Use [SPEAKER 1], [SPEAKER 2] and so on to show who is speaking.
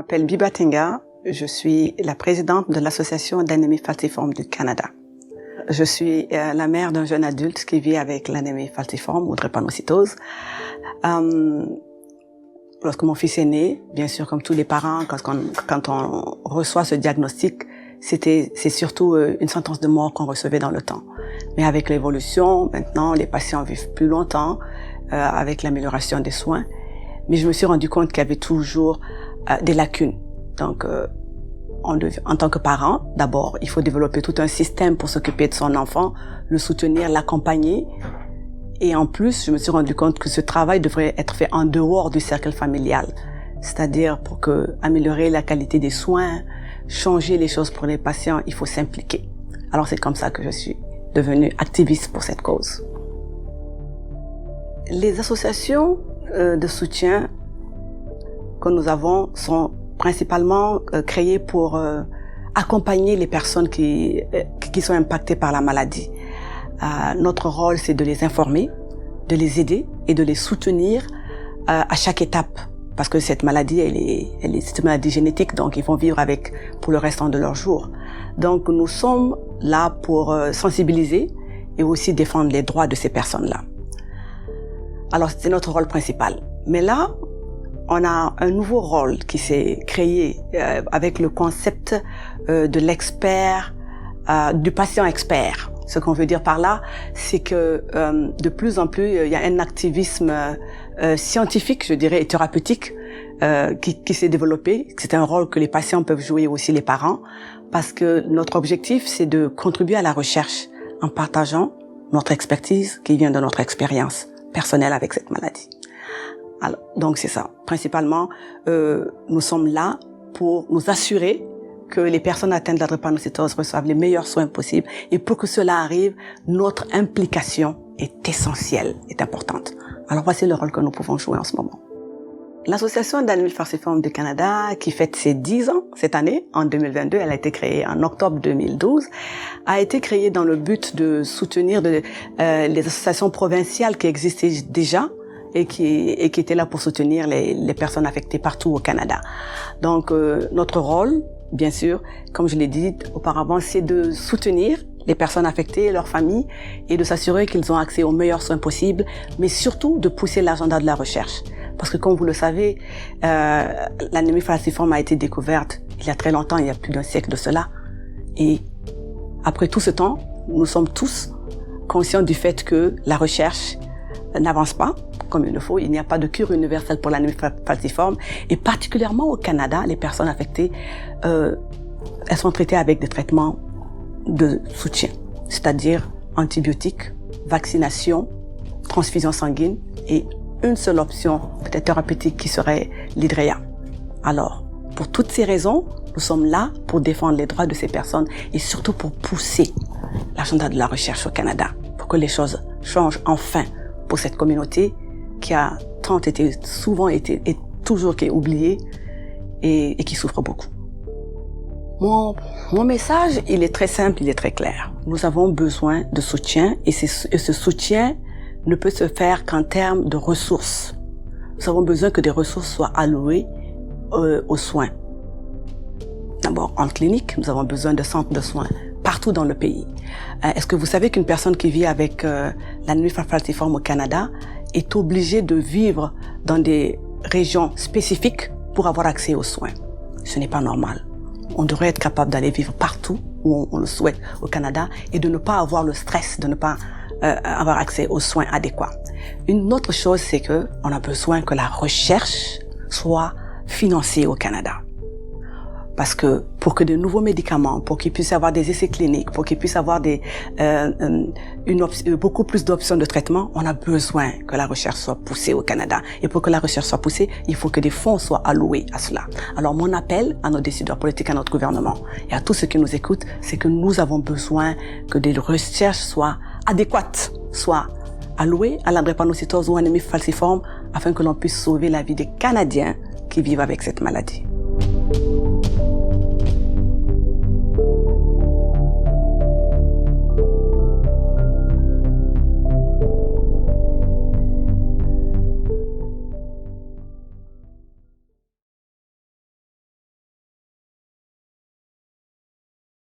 [SPEAKER 1] m'appelle Biba Tenga, je suis la présidente de l'Association d'anémie falciforme du Canada. Je suis la mère d'un jeune adulte qui vit avec l'anémie falciforme ou drépanocytose. Lorsque mon fils est né, bien sûr, comme tous les parents, quand on reçoit ce diagnostic, c'est surtout une sentence de mort qu'on recevait dans le temps. Mais avec l'évolution, maintenant, les patients vivent plus longtemps avec l'amélioration des soins. Mais je me suis rendu compte qu'il y avait toujours des lacunes. Donc, en tant que parent, d'abord, il faut développer tout un système pour s'occuper de son enfant, le soutenir, l'accompagner. Et en plus, je me suis rendu compte que ce travail devrait être fait en dehors du cercle familial. C'est-à-dire, pour améliorer la qualité des soins, changer les choses pour les patients, il faut s'impliquer. Alors, c'est comme ça que je suis devenue activiste pour cette cause. Les associations de soutien que nous avons sont principalement créées pour accompagner les personnes qui sont impactées par la maladie. Notre rôle, c'est de les informer, de les aider et de les soutenir à chaque étape. Parce que cette maladie, c'est une maladie génétique, donc ils vont vivre avec pour le restant de leur jours. Donc nous sommes là pour sensibiliser et aussi défendre les droits de ces personnes-là. Alors c'est notre rôle principal. Mais là, on a un nouveau rôle qui s'est créé avec le concept de l'expert, du patient expert. Ce qu'on veut dire par là, c'est que de plus en plus, il y a un activisme scientifique, je dirais, et thérapeutique qui s'est développé. C'est un rôle que les patients peuvent jouer, aussi les parents, parce que notre objectif, c'est de contribuer à la recherche en partageant notre expertise qui vient de notre expérience personnelle avec cette maladie. Alors, donc c'est ça. Principalement, nous sommes là pour nous assurer que les personnes atteintes de la drépanocytose reçoivent les meilleurs soins possibles. Et pour que cela arrive, notre implication est essentielle, est importante. Alors voici le rôle que nous pouvons jouer en ce moment. L'Association d'anémie falciforme du Canada, qui fête ses 10 ans cette année, en 2022, elle a été créée en octobre 2012, a été créée dans le but de soutenir les associations provinciales qui existaient déjà et qui étaient là pour soutenir les personnes affectées partout au Canada. Donc notre rôle, bien sûr, comme je l'ai dit auparavant, c'est de soutenir les personnes affectées et leurs familles et de s'assurer qu'ils ont accès aux meilleurs soins possibles, mais surtout de pousser l'agenda de la recherche. Parce que comme vous le savez, l'anémie falciforme a été découverte il y a très longtemps, il y a plus d'un siècle de cela. Et après tout ce temps, nous sommes tous conscients du fait que la recherche n'avance pas comme il le faut. Il n'y a pas de cure universelle pour l'anémie falciforme. Et particulièrement au Canada, les personnes affectées, elles sont traitées avec des traitements de soutien, c'est-à-dire antibiotiques, vaccination, transfusion sanguine et une seule option, peut-être thérapeutique, qui serait l'hydréa. Alors, pour toutes ces raisons, nous sommes là pour défendre les droits de ces personnes et surtout pour pousser l'agenda de la recherche au Canada, pour que les choses changent enfin pour cette communauté qui a souvent été et toujours qui est oubliée et qui souffre beaucoup. Mon message, il est très simple, il est très clair. Nous avons besoin de soutien et ce soutien ne peut se faire qu'en termes de ressources. Nous avons besoin que des ressources soient allouées aux soins. D'abord, en clinique, nous avons besoin de centres de soins partout dans le pays. Est-ce que vous savez qu'une personne qui vit avec l'anémie falciforme au Canada est obligée de vivre dans des régions spécifiques pour avoir accès aux soins? Ce n'est pas normal. On devrait être capable d'aller vivre partout où on le souhaite au Canada et de ne pas avoir le stress, de ne pas avoir accès aux soins adéquats. Une autre chose, c'est que on a besoin que la recherche soit financée au Canada. Parce que pour que de nouveaux médicaments, pour qu'ils puissent avoir des essais cliniques, pour qu'ils puissent avoir beaucoup plus d'options de traitement, on a besoin que la recherche soit poussée au Canada. Et pour que la recherche soit poussée, il faut que des fonds soient alloués à cela. Alors mon appel à nos décideurs politiques, à notre gouvernement et à tous ceux qui nous écoutent, c'est que nous avons besoin que des recherches soient adéquates, soient allouées à la drépanocytose ou anémie falciforme afin que l'on puisse sauver la vie des Canadiens qui vivent avec cette maladie.